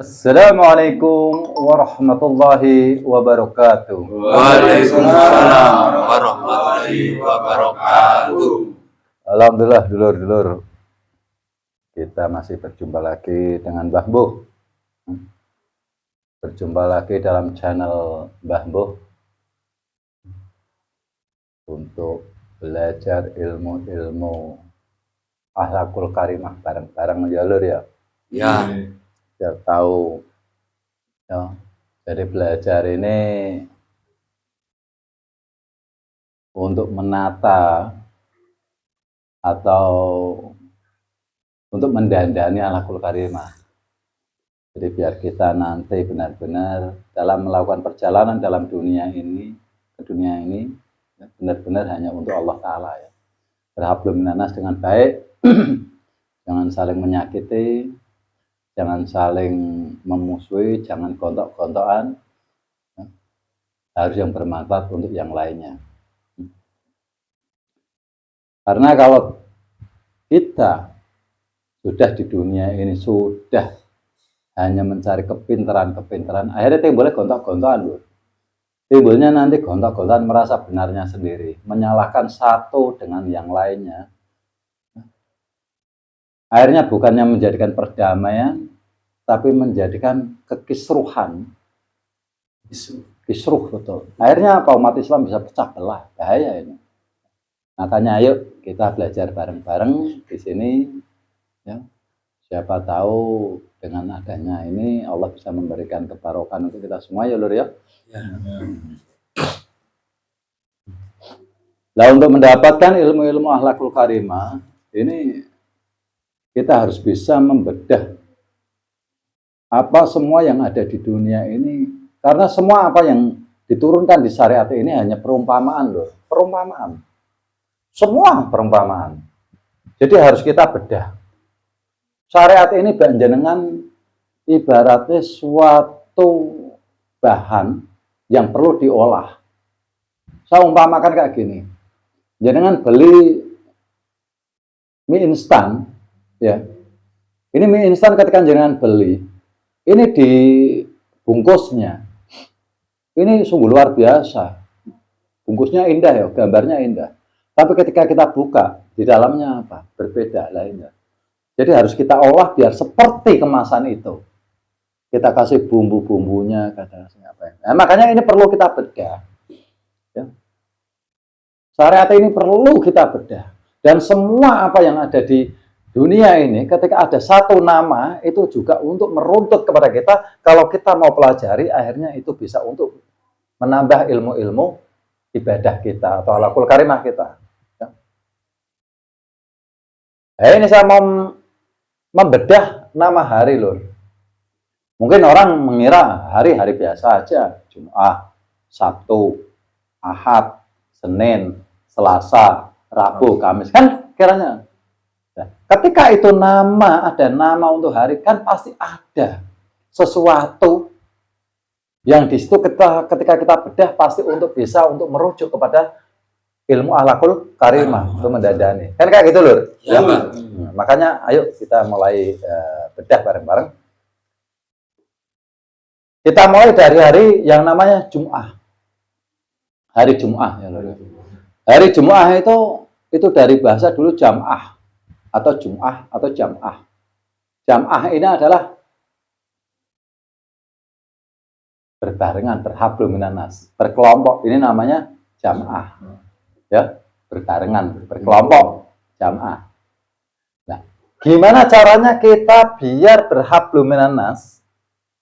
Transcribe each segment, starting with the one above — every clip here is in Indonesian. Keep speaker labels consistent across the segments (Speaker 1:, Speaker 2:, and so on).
Speaker 1: Assalamualaikum warahmatullahi wabarakatuh.
Speaker 2: Waalaikumsalam warahmatullahi wabarakatuh.
Speaker 1: Alhamdulillah, dulur-dulur, kita masih berjumpa lagi dengan Mbah Mbuh. Berjumpa lagi dalam channel Mbah Mbuh untuk belajar ilmu-ilmu akhlakul karimah bareng-bareng ya lur ya.
Speaker 2: Ya,
Speaker 1: Biar tahu ya. Jadi belajar ini untuk menata atau untuk mendandani akhlakul karimah. Jadi biar kita nanti benar-benar dalam melakukan perjalanan dalam dunia ini, ke dunia ini benar-benar hanya untuk Allah Ta'ala ya. Berhablum minanas dengan baik, jangan saling menyakiti, jangan saling memusuhi, jangan gontok-gontokan, harus yang bermanfaat untuk yang lainnya. Karena kalau kita sudah di dunia ini sudah hanya mencari kepintaran-kepintaran, akhirnya timbulnya gontok-gontokan loh. Timbulnya nanti gontok-gontokan merasa benarnya sendiri, menyalahkan satu dengan yang lainnya. Akhirnya bukannya menjadikan perdamaian, tapi menjadikan kekisruhan. Kisruh betul. Akhirnya apa, umat Islam bisa pecah belah, bahaya ini. Makanya ayo kita belajar bareng-bareng di sini ya. Siapa tahu dengan adanya ini Allah bisa memberikan kebarokan untuk kita semua ya lur ya. Nah, untuk mendapatkan ilmu-ilmu akhlakul karimah ini kita harus bisa membedah apa semua yang ada di dunia ini, karena semua apa yang diturunkan di syariat ini hanya perumpamaan loh, perumpamaan. Semua perumpamaan. Jadi harus kita bedah. Syariat ini panjenengan ibaratnya suatu bahan yang perlu diolah. Saya umpamakan kayak gini. Jenengan beli mie instan, ya. Ini mie instan ketika jenengan beli, ini di bungkusnya. Ini sungguh luar biasa. Bungkusnya indah ya, gambarnya indah. Tapi ketika kita buka, di dalamnya apa? Berbeda lainnya. Jadi harus kita olah biar seperti kemasan itu. Kita kasih bumbu-bumbunya, kadang-kadang apa ya. Nah, makanya ini perlu kita bedah. Ya. Syariat ini perlu kita bedah. Dan semua apa yang ada di dunia ini, ketika ada satu nama, itu juga untuk meruntut kepada kita, kalau kita mau pelajari, akhirnya itu bisa untuk menambah ilmu-ilmu ibadah kita, atau akhlakul karimah kita. Ya. Nah, ini saya mau membedah nama hari lur. Mungkin orang mengira hari-hari biasa aja, Jumat, Sabtu, Ahad, Senin, Selasa, Rabu, Kamis, kan kiranya. Nah, ketika itu ada nama untuk hari, kan pasti ada sesuatu yang di situ ketika kita bedah pasti untuk bisa untuk merujuk kepada ilmu akhlakul karimah, untuk mendadani. Kan kayak gitu lur. Ya. Makanya ayo kita mulai bedah bareng-bareng. Kita mulai dari hari yang namanya Jum'ah. Hari Jum'ah ya lur. Hari Jum'ah itu dari bahasa dulu jam'ah atau Jum'ah atau jam'ah. Jam'ah ini adalah berbarengan, berhablum minanas, berkelompok. Ini namanya jam'ah. Ya, berbarengan, berkelompok, jam'ah. Nah, gimana caranya kita biar berhablum minanas,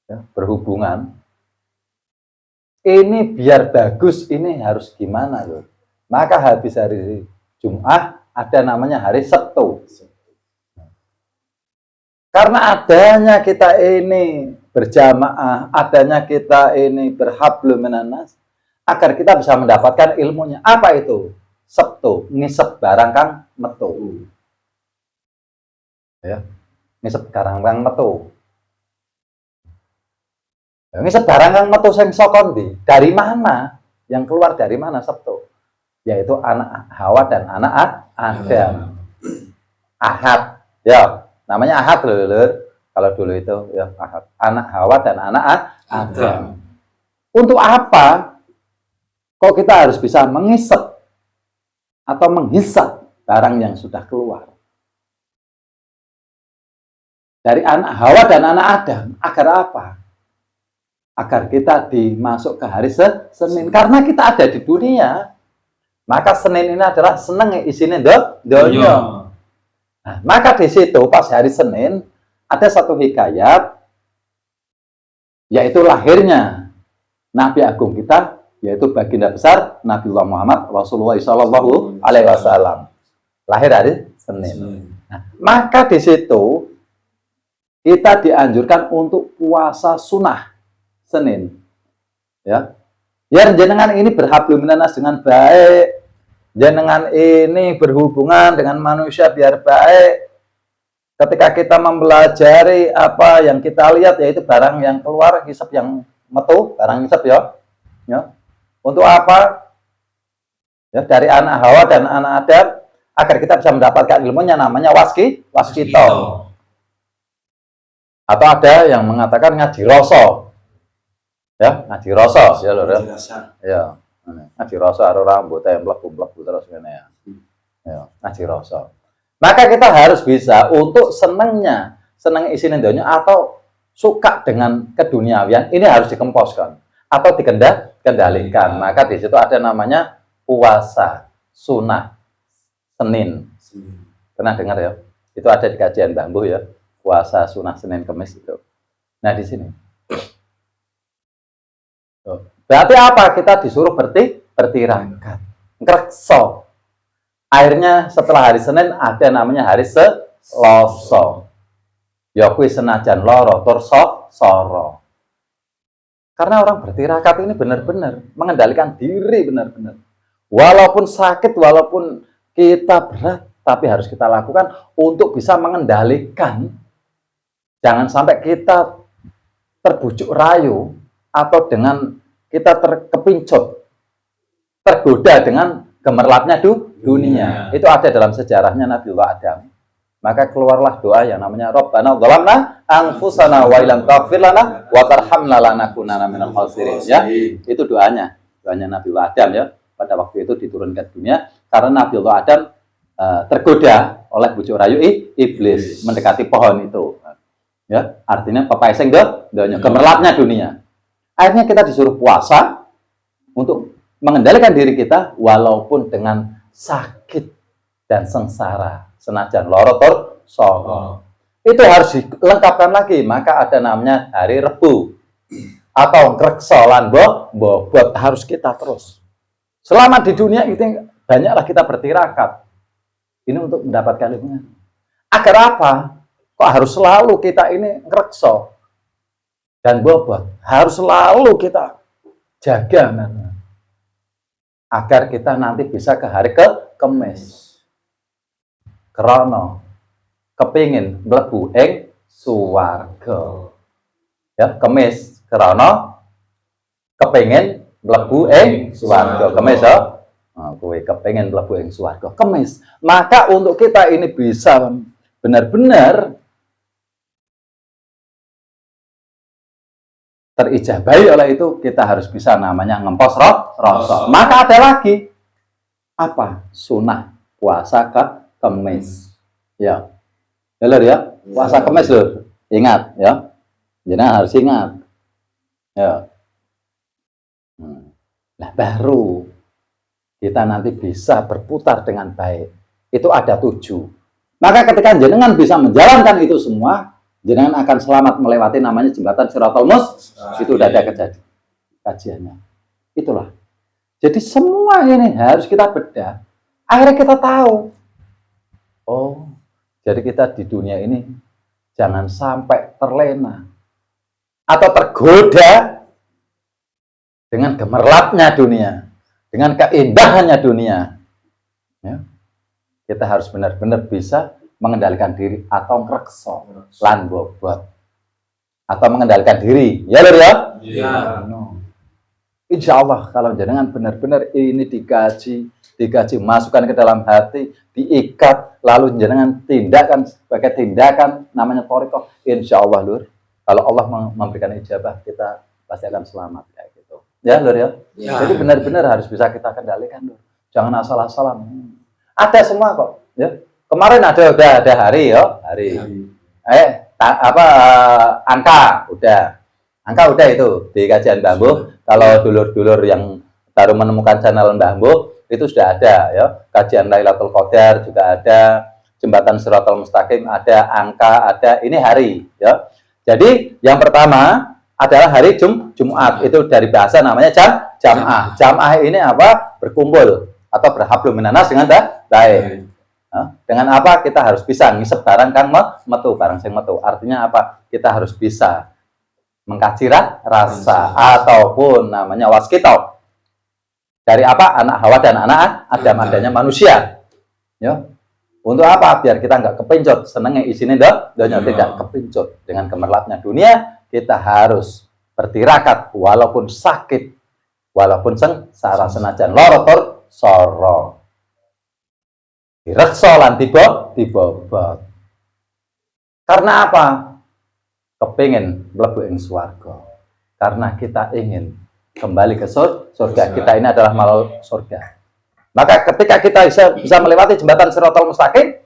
Speaker 1: ya, berhubungan? Ini biar bagus, ini harus gimana loh? Maka habis hari Jum'ah ada namanya hari Sabtu. Karena adanya kita ini berjamaah, adanya kita ini berhablum minanas, agar kita bisa mendapatkan ilmunya. Apa itu? Sabtu, ngisep barang kang metu. Ya, ngisep barang kang metu. Ngisep barang kang metu sing saka ndi? Dari mana? Yang keluar dari mana Sabtu? Yaitu anak Hawa dan anak Adam. Ahad. Ya, namanya Ahad lho. Kalau dulu itu ya anak Hawa dan anak Adam. Untuk apa kok kita harus bisa mengisap atau menghisap barang yang sudah keluar dari anak Hawa dan anak Adam? Agar apa? Agar kita dimasuk ke hari Senin. Karena kita ada di dunia, maka Senin ini adalah seneng isinya donya. Nah, maka di situ pas hari Senin ada satu hikayat, yaitu lahirnya Nabi Agung kita, yaitu baginda besar Nabiullah Muhammad Rasulullah Shallallahu Alaihi Wasallam, lahir hari Senin. Nah, maka di situ kita dianjurkan untuk puasa sunnah Senin, ya. Biar jenengan ini berhablum minanas dengan baik, jenengan ini berhubungan dengan manusia biar baik. Ketika kita mempelajari apa yang kita lihat, yaitu barang yang keluar, hisab yang metu, barang hisab ya. Untuk apa? Ya, dari anak Hawa dan anak Adam, agar kita bisa mendapatkan ilmunya, namanya waskito. Atau ada yang mengatakan ngaji roso. Ya, ngaji roso, ya lho. Ya. Ngaji roso karo rambut yang mlebu-mlebu terus ngene ya. Ya, ngaji roso. Maka kita harus bisa untuk seneng isinya dunia atau suka dengan keduniawian, ini harus dikemposkan atau dikendalikan. Maka di situ ada namanya puasa sunnah Senin. Pernah dengar ya? Itu ada di kajian Bambu ya, puasa sunnah Senin Kemis itu. Nah di sini. Berarti apa? Kita disuruh bertirakat, ngrekso. Akhirnya setelah hari Senin ada namanya hari Selasa. Ya kuwi senajan loro tur soro. Karena orang bertirakat ini benar-benar mengendalikan diri benar-benar. Walaupun sakit, walaupun kita berat, tapi harus kita lakukan untuk bisa mengendalikan. Jangan sampai kita terbujuk rayu atau dengan kita terkepincut, tergoda dengan gemerlapnya dunia. Itu ada dalam sejarahnya Nabiullah Adam. Maka keluarlah doa yang namanya Rabbana dzalamna anfusana wa illam taghfir lana wa tarhamna lanakunanna minal khasirin. Ya, itu doanya Nabiullah Adam ya. Pada waktu itu diturunkan dunia karena Nabiullah Adam tergoda oleh bujuk rayu iblis mendekati pohon itu. Ya, artinya pepaiseng donya, gemerlapnya dunia. Akhirnya kita disuruh puasa untuk mengendalikan diri kita walaupun dengan sakit dan sengsara, senajan loro tur soro. Itu harus dilengkapkan lagi. Maka ada namanya hari Rebu atau ngrekso lan bobot, harus kita terus. Selama di dunia itu banyaklah kita bertirakat. Ini untuk mendapatkan ilmunya. Agar apa? Kok harus selalu kita ini ngrekso dan bobot? Harus selalu kita jaga agar kita nanti bisa ke hari Kemis. Krono kepingin mlebu ing suwarga. Ya, Kemis krono kepingin mlebu ing suwarga. Kemis ya. Kowe kepingin mlebu ing suwarga. Kemis. Maka untuk kita ini bisa benar-benar terijabahi oleh itu, kita harus bisa namanya ngempos rasa. Maka ada lagi apa? Sunnah puasa Kemis. Ya. Benar ya? Puasa Kemis loh. Ingat ya. Jangan harus ingat. Ya. Nah, baru kita nanti bisa berputar dengan baik. Itu ada 7. Maka ketika jenengan bisa menjalankan itu semua, jenengan akan selamat melewati namanya jembatan Shiratal Mustaqim. Itu udah ada kajiannya. Itulah. Jadi semua ini harus kita bedah. Akhirnya kita tahu. Oh, jadi kita di dunia ini jangan sampai terlena atau tergoda dengan gemerlapnya dunia, dengan keindahannya dunia. Ya. Kita harus benar-benar bisa mengendalikan diri atau ngrekso lan bobot atau mengendalikan diri. Ya, Lur ya? Iya. No. Insya Allah kalau jenengan benar-benar ini dikaji, masukkan ke dalam hati, diikat, lalu jenengan tindakan sebagai tindakan namanya thariqah. Insya Allah Lur, kalau Allah memberikan ijabah kita pasti akan selamat kayak gitu. Ya Lur ya.
Speaker 2: Ya.
Speaker 1: Jadi benar-benar harus bisa kita kendalikan Lur. Jangan asal-asalan. Ada semua kok. Ya. Kemarin udah ada hari ya, hari. Angka udah itu di kajian Mbah Mbuh. Kalau dulur-dulur yang baru menemukan channel Mbah Mbuh itu sudah ada ya, kajian Lailatul Qadar juga ada, jembatan Shiratal Mustaqim ada, angka ada, ini hari ya. Jadi yang pertama adalah hari Jumat, itu dari bahasa namanya jam'ah. Jam'ah ini apa? Berkumpul atau berhablum minanas dengan baik. Dengan apa? Kita harus bisa ngisep barang kang metu, barang sing metu. Artinya apa? Kita harus bisa mengkaji rasa ataupun namanya waskito. Dari apa? Anak Hawa dan anak Adam, adanya manusia. Ya. Untuk apa? Biar kita nggak kepincut. Senengnya isinya donya tidak kepincut. Dengan gemerlapnya dunia, kita harus bertirakat walaupun sakit, walaupun sengsara, senajan lorotor soro. Direkso lan dibobot. Karena apa? Kepingin mlebu ing swarga. Karena kita ingin kembali ke surga. Kita ini adalah makhluk surga. Maka ketika kita bisa melewati jembatan Shiratal Mustaqim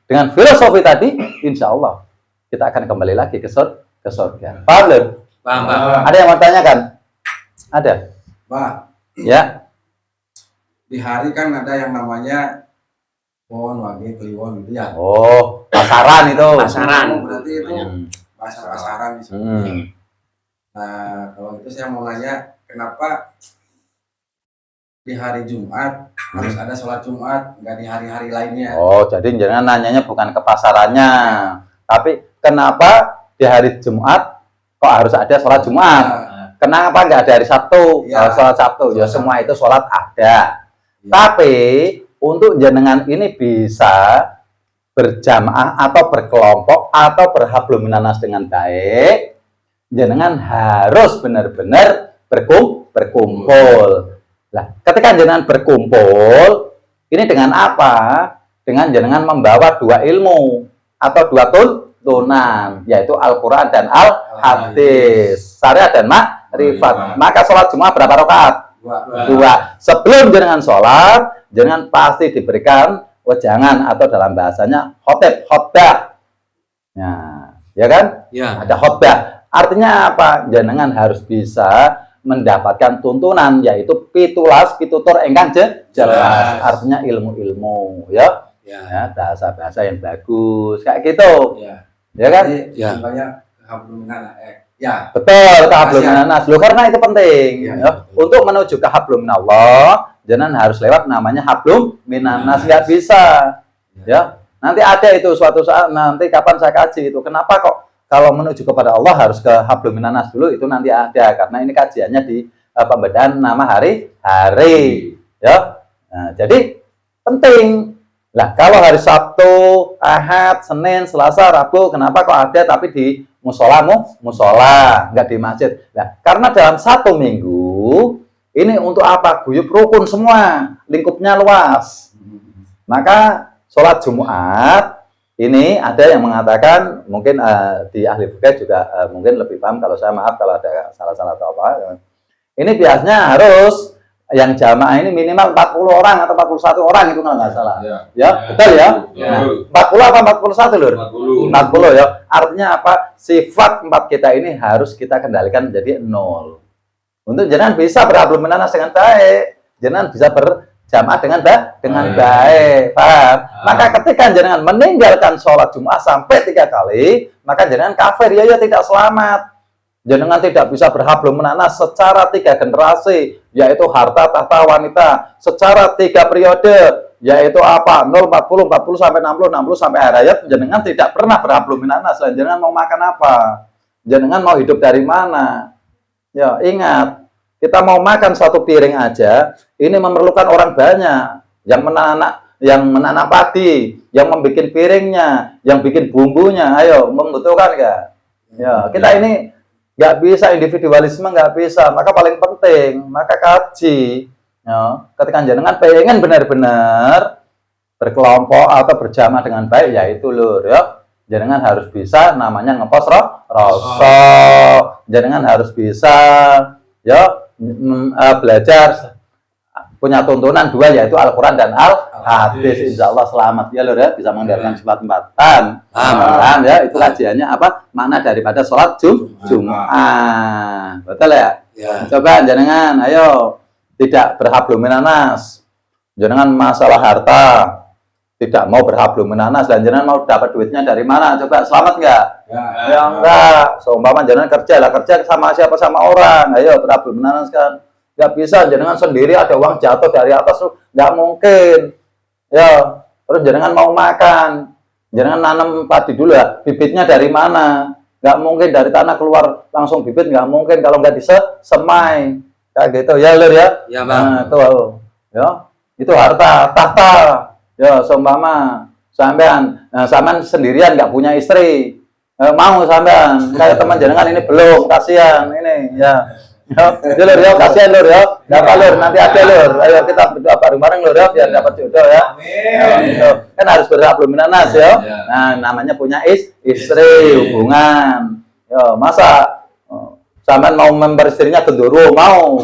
Speaker 1: dengan filosofi tadi, insya Allah kita akan kembali lagi ke surga. Paham belum?
Speaker 2: Paham.
Speaker 1: Ada yang mau tanyakan? Ada?
Speaker 3: Pak,
Speaker 1: Ya.
Speaker 3: di hari kan ada yang namanya pon, wage, kliwon gitu ya.
Speaker 1: Oh, pasaran itu.
Speaker 2: Pasaran.
Speaker 3: Berarti itu pasar-pasaran. Nah, kalau itu saya mau nanya, kenapa di hari Jumat harus ada sholat Jumat, nggak di hari-hari lainnya?
Speaker 1: Oh, jadi jangan nanyanya bukan ke pasarannya, tapi kenapa di hari Jumat kok harus ada sholat Jumat? Kenapa nggak ada hari Sabtu?
Speaker 3: Ya.
Speaker 1: Sholat Sabtu, ya semua itu sholat ada.
Speaker 3: Ya.
Speaker 1: Tapi untuk jenengan ini bisa berjamaah atau berkelompok atau berhablum minanas dengan baik, jenengan harus benar-benar berkumpul. Nah, ketika jenengan berkumpul, ini dengan apa? Dengan jenengan membawa dua ilmu atau dua tuntunan, yaitu Al-Quran dan Al-Hadis, syariat dan makrifat. Maka sholat Jumat berapa rakaat? Dua. Sebelum jenengan sholat, jenengan pasti diberikan wejangan atau dalam bahasanya khotbah. Nah, ya kan?
Speaker 2: Ya.
Speaker 1: Ada khotbah. Artinya apa? Jenengan harus bisa mendapatkan tuntunan, yaitu pitutur engkang jelas. Artinya ilmu-ilmu, ya. Ya, bahasa-bahasa yang bagus kayak gitu. Ya kan?
Speaker 3: Ya. Banyak hablum minanas. Ya.
Speaker 1: Betul, hablum minanas. Loh, karena itu penting. Ya. Untuk menuju ke hablum minallah, jangan harus lewat namanya hablum minanas, nggak bisa. Ya. Nanti ada itu suatu saat, nanti kapan saya kaji itu. Kenapa kok kalau menuju kepada Allah harus ke hablum minanas dulu, itu nanti ada, karena ini kajiannya di pembedaan nama hari-hari. Ya. Nah, jadi penting. Lah, kalau hari Sabtu, Ahad, Senin, Selasa, Rabu, kenapa kok ada tapi di musola, nggak di masjid? Nah, karena dalam satu minggu ini untuk apa? Guyub rukun semua, lingkupnya luas. Maka sholat Jumat ini ada yang mengatakan, mungkin di ahli fikih juga mungkin lebih paham, kalau saya maaf kalau ada salah-salah atau apa. Ini biasanya harus yang jamaah ini minimal 40 orang atau 41 orang itu kalau nggak salah. Ya, betul ya? Nah, 40 apa 41 Lur? 40 ya. Artinya apa? Sifat 4 kita ini harus kita kendalikan menjadi 0. Untuk jenengan bisa berhablum minanas dengan baik, jenengan bisa berjamaah dengan baik. Paham? Maka ketika jenengan meninggalkan sholat Jumat sampai 3 kali, maka jenengan kafir, ya tidak selamat. Jenengan tidak bisa berhablum minanas secara 3 generasi, yaitu harta, tahta, wanita, secara 3 periode, yaitu apa? 0, 40, 40 sampai 60, 60 sampai hayat. Jenengan tidak pernah berhablum minanas. Jenengan mau makan apa? Jenengan mau hidup dari mana? Ya, ingat, kita mau makan 1 piring aja, ini memerlukan orang banyak yang menanam padi, yang membuat piringnya, yang bikin bumbunya. Ayo, membutuhkan nggak? Ya, kita ini nggak bisa individualisme, nggak bisa. Maka paling penting, maka kaji. Ya, ketika jenengan pengen benar-benar berkelompok atau berjamaah dengan baik, yaitu lur, ya. Jenengan harus bisa namanya ngepos rasa. Jenengan harus bisa ya belajar punya tuntunan dua, yaitu Al-Quran dan Al-Hadis. Insya Allah selamat ya lur ya, bisa mendengarkan tempatan. Paham ya, itu kajiannya apa? Makna daripada sholat Jum'ah. Betul ya? Coba jenengan, ayo tidak berhablum minanas. Jenengan masalah harta, tidak mau berhablum minanas, dan jenengan mau dapat duitnya dari mana? Coba selamat nggak? Ya enggak. Seumpama jenengan kerja sama siapa, sama orang. Ayo berhablum minanas kan? Nggak bisa. Jenengan sendiri ada uang jatuh dari atas tuh nggak mungkin. Ya. Terus jenengan mau makan, jenengan nanam padi dulu ya. Bibitnya dari mana? Nggak mungkin dari tanah keluar langsung bibit, nggak mungkin kalau nggak disemai. Kayak gitu ya lur ya.
Speaker 2: Ya bang.
Speaker 1: Nah, itu ya. Itu harta, tahta. Ya, seumpama sampean, sampean sendirian nggak punya istri, mau sampean, kayak teman jenengan ini belum, kasihan ini, ya, lur ya, kasihan lur ya, dapat lur, nanti ada lur, ayo kita berdoa bareng-bareng lur ya, biar dapat jodoh ya. Amin. Kan harus berhablum minanas ya. Nah, namanya punya istri, hubungan, ya, masa sampean mau member istrinya gendoro, mau,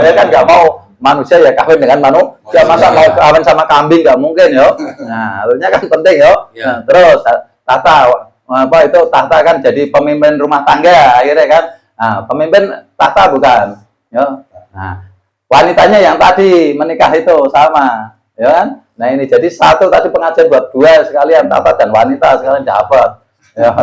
Speaker 1: ya kan nggak mau. Manusia ya kawin dengan manusia, masa mau kawin sama kambing nggak mungkin ya. Nah, artinya kan penting ya. Nah, terus tahta apa itu, tahta kan jadi pemimpin rumah tangga akhirnya kan. Nah, pemimpin tahta bukan ya. Nah, wanitanya yang tadi menikah itu sama ya kan. Nah, ini jadi satu tadi pengajian buat dua sekalian, tahta dan wanita sekalian dapat. Ya,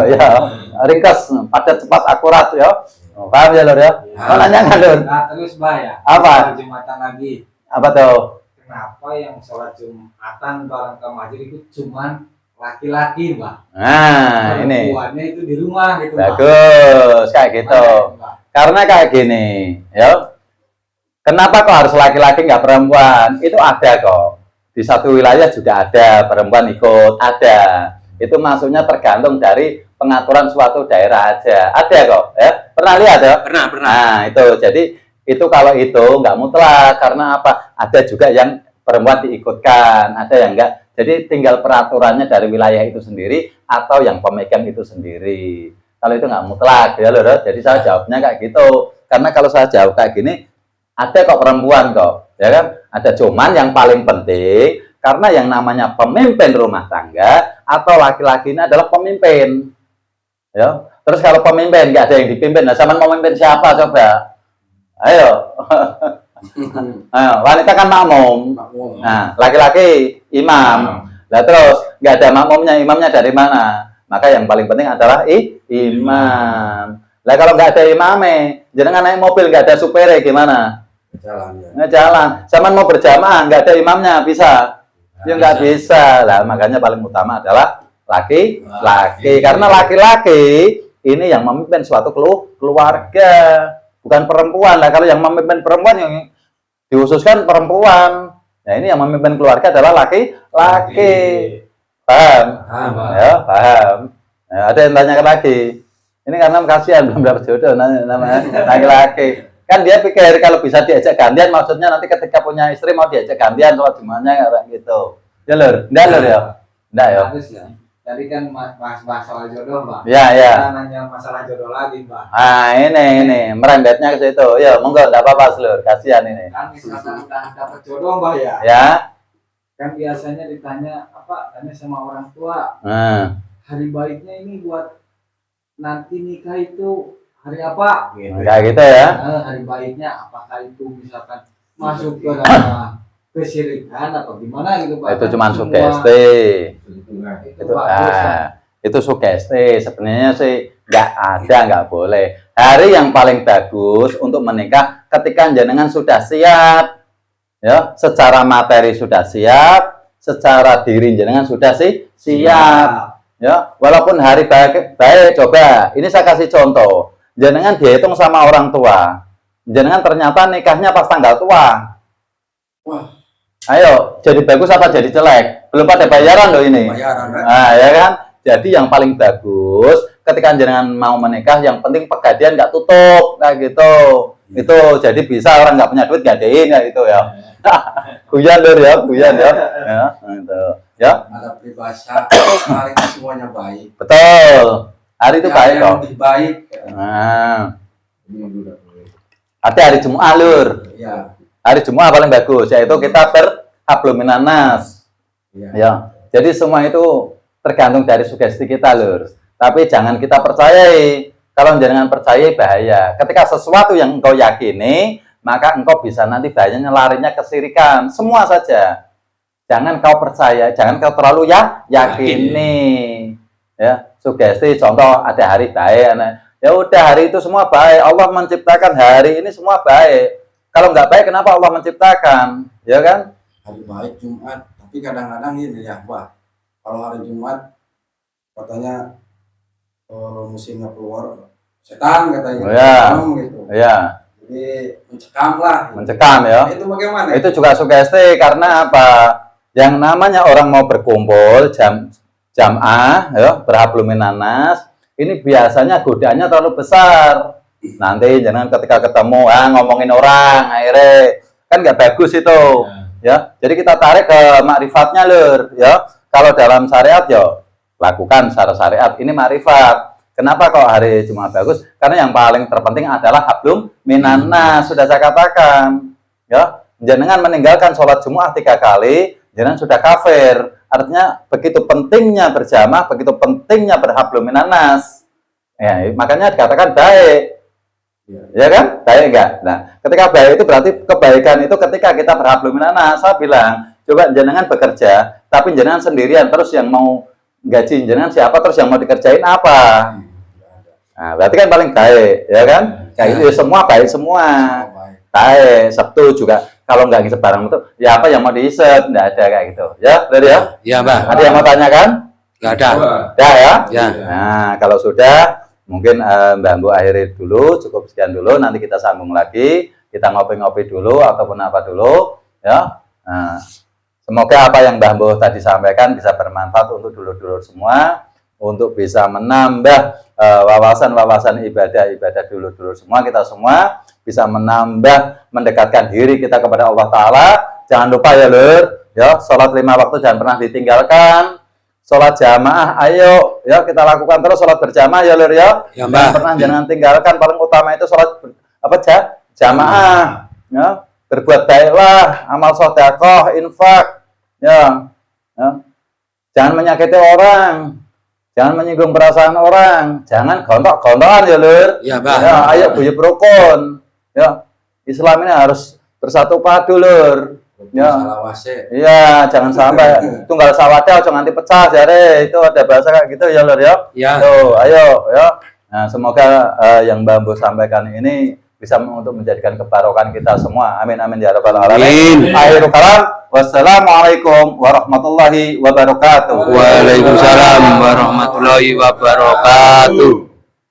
Speaker 1: ringkas, padat, cepat, akurat ya. Paham ya lur ya? Mau nanya nggak lur?
Speaker 4: Nah, terus Mbak ya.
Speaker 1: Apa?
Speaker 4: Jumatan lagi.
Speaker 1: Apa tuh?
Speaker 4: Kenapa yang sholat Jumatan bareng ke masjid itu cuman laki-laki, Mbak?
Speaker 1: Nah, ini.
Speaker 4: Perempuannya itu di rumah gitu, Mbak.
Speaker 1: Bagus, kayak gitu. Karena kayak gini, ya. Kenapa kok harus laki-laki nggak perempuan? Itu ada kok. Di satu wilayah juga ada perempuan ikut, ada. Itu maksudnya tergantung dari pengaturan suatu daerah aja. Ada kok, ya. Pernah lihat ya?
Speaker 2: Pernah.
Speaker 1: Nah, itu. Jadi itu kalau itu nggak mutlak, karena apa? Ada juga yang perempuan diikutkan, ada yang enggak. Jadi tinggal peraturannya dari wilayah itu sendiri atau yang pemegang itu sendiri. Kalau itu nggak mutlak ya lho. Jadi saya jawabnya kayak gitu. Karena kalau saya jawab kayak gini, ada kok perempuan kok, ya kan? Ada, cuman yang paling penting karena yang namanya pemimpin rumah tangga atau laki-laki ini adalah pemimpin. Ya. Terus kalau pemimpin nggak ada yang dipimpin, nah sama mau memimpin siapa coba? Ayo. Ayo, wanita kan makmum. Nah, laki-laki imam. Lah terus nggak ada makmumnya, imamnya dari mana? Maka yang paling penting adalah imam. Lah kalau nggak ada imamnya, jangan naik mobil nggak ada supirnya gimana?
Speaker 3: Jalan ya.
Speaker 1: Nggak jalan. Sama mau berjamaah nggak ada imamnya bisa? Ya nggak bisa. Lah makanya paling utama adalah laki-laki, karena laki-laki ini yang memimpin suatu keluarga, bukan perempuan. Lah kalau yang memimpin perempuan yang dihususkan perempuan. Nah, ini yang memimpin keluarga adalah laki-laki. Paham? Ya, paham. Nah, ada yang tanyakan lagi. Ini karena kasihan belum dapat jodoh namanya laki-laki. Kan dia pikir kalau bisa diajak gantian, maksudnya nanti ketika punya istri mau diajak gantian sholat Jumatnya kayak gitu. Ya lur, enggak lur ya? Enggak ya?
Speaker 4: Bagus ya. Tadi kan bahas soal jodoh, Mbak.
Speaker 1: Ya.
Speaker 4: Kita nanya masalah jodoh lagi, Mbak.
Speaker 1: Ah, ini merembetnya ke situ. Ya, monggo enggak apa-apa, Lur. Kasihan ini.
Speaker 4: Kan misalkan udah dapat jodoh, Mbak ya.
Speaker 1: Ya.
Speaker 4: Kan biasanya ditanya tanya sama orang tua. Hari baiknya ini buat nanti nikah itu hari apa? Gitu.
Speaker 1: Kayak gitu ya.
Speaker 4: Hari baiknya apakah itu misalkan masuk ke ranah kesyirikan atau gimana gitu, Pak?
Speaker 1: Itu cuma sugesti.
Speaker 4: Bagus,
Speaker 1: Itu sugesti. Sebenarnya sih nggak boleh. Hari yang paling bagus untuk menikah ketika jenengan sudah siap, ya, secara materi sudah siap, secara diri jenengan sudah siap, ya. Walaupun hari baik, coba. Ini saya kasih contoh. Jenengan dihitung sama orang tua. Jenengan ternyata nikahnya pas tanggal tua.
Speaker 3: Wah.
Speaker 1: Ayo, jadi bagus apa jadi jelek? Belum pada bayaran loh ini.
Speaker 3: Bayaran,
Speaker 1: Nah, ya kan? Jadi yang paling bagus ketika jenengan mau menikah, yang penting pegadian nggak tutup, kayak gitu. Itu jadi bisa orang nggak punya duit gadein ya itu ya. Guyan Lur ya, guyan ya. Ya, gitu. Ya.
Speaker 3: Ada peribahasa hari itu semuanya baik.
Speaker 1: Betul. Hari itu baik
Speaker 3: yang
Speaker 1: kok.
Speaker 3: lebih baik.
Speaker 1: Nah. Ada hari Jumat Lur.
Speaker 3: Ya.
Speaker 1: Hari Jumat paling bagus, yaitu kita berhablum minan nas.
Speaker 3: Ya.
Speaker 1: Ya. Jadi semua itu tergantung dari sugesti kita Lur. Tapi jangan kita percayai. Kalau jangan percayai bahaya. Ketika sesuatu yang engkau yakini, maka engkau bisa nanti bahayanya larinya kesirikan. Semua saja. Jangan kau percaya, jangan kau terlalu yakini. Ya, sugesti contoh ada hari baik. Ya udah hari itu semua baik. Allah menciptakan hari ini semua baik. Kalau nggak baik kenapa Allah menciptakan? Ya kan?
Speaker 3: Hari baik Jumat, tapi kadang-kadang ini ya, wah. Kalau hari Jumat katanya musimnya keluar setan katanya.
Speaker 1: Oh, ya.
Speaker 3: Gitu.
Speaker 1: Ya.
Speaker 3: Jadi mencekam lah.
Speaker 1: Mencekam ya.
Speaker 3: Itu bagaimana?
Speaker 1: Itu juga sugesti karena apa? Yang namanya orang mau berkumpul jam'ah ya, berhablum minan nas, ini biasanya godaannya terlalu besar. Nanti jangan ketika ketemu ngomongin orang akhirnya kan nggak bagus itu. Ya. Jadi kita tarik ke makrifatnya Lur ya. Kalau dalam syariat ya lakukan secara syariat, ini makrifat. Kenapa kok hari Jumat bagus? Karena yang paling terpenting adalah hablum minan nas, sudah saya katakan. Ya, jenengan meninggalkan sholat Jumat 3 kali, jenengan sudah kafir. Artinya begitu pentingnya berjamaah, begitu pentingnya berhablum minan nas. Ya, makanya dikatakan baik. Ya kan? Baik enggak? Nah, ketika baik itu berarti kebaikan itu ketika kita berhablum minan nas. Saya bilang, coba jenengan bekerja, tapi jenengan sendirian, terus yang mau gaji jenengan siapa, terus yang mau dikerjain apa? Nah, berarti kan paling baik, ya kan? Kayak itu semua baik semua. Baik, Sabtu juga kalau nggak ngisep barang itu, ya apa yang mau diisep? Nggak ada kayak gitu. Ya, benar ya?
Speaker 2: Iya, Mbak.
Speaker 1: Ada yang mau tanyakan?
Speaker 2: Nggak ada.
Speaker 1: Ya.
Speaker 2: Ya.
Speaker 1: Nah, kalau sudah, mungkin Mbak Ambu akhiri dulu, cukup sekian dulu. Nanti kita sambung lagi, kita ngopi-ngopi dulu ataupun apa dulu, ya. Nah, semoga apa yang Mbak Ambu tadi sampaikan bisa bermanfaat untuk dulur-dulur semua, untuk bisa menambah wawasan-wawasan ibadah-ibadah dulur-dulur semua, kita semua bisa menambah, mendekatkan diri kita kepada Allah Ta'ala. Jangan lupa ya Lur, ya, sholat 5 waktu jangan pernah ditinggalkan. Sholat jamaah, ayo, ya kita lakukan terus sholat berjamaah ya Lur ya.
Speaker 2: Ya,
Speaker 1: Jangan pernah jangan tinggalkan, paling utama itu sholat jamaah, ya. Berbuat baiklah, amal sedekah, infak, ya. Jangan menyakiti orang, jangan menyinggung perasaan orang, jangan gontok-gontokan ya Lur.
Speaker 2: Ya, Mbak.
Speaker 1: Ya, ayo buyut rukun. Ya, Islam ini harus bersatu padu Lur. Ya. Iya, jangan sampai tunggal sawadah jangan dipecah jare. Itu ada bahasa kayak gitu ya Lur ya.
Speaker 2: Ya.
Speaker 1: Tuh, ayo ya. Nah, semoga yang Mbak Ambu sampaikan ini bisa untuk menjadikan kebarokan kita semua. Amin amin ya rabbal alamin. Akhirul kalam. Wassalamualaikum warahmatullahi wabarakatuh.
Speaker 2: Waalaikumsalam warahmatullahi wabarakatuh.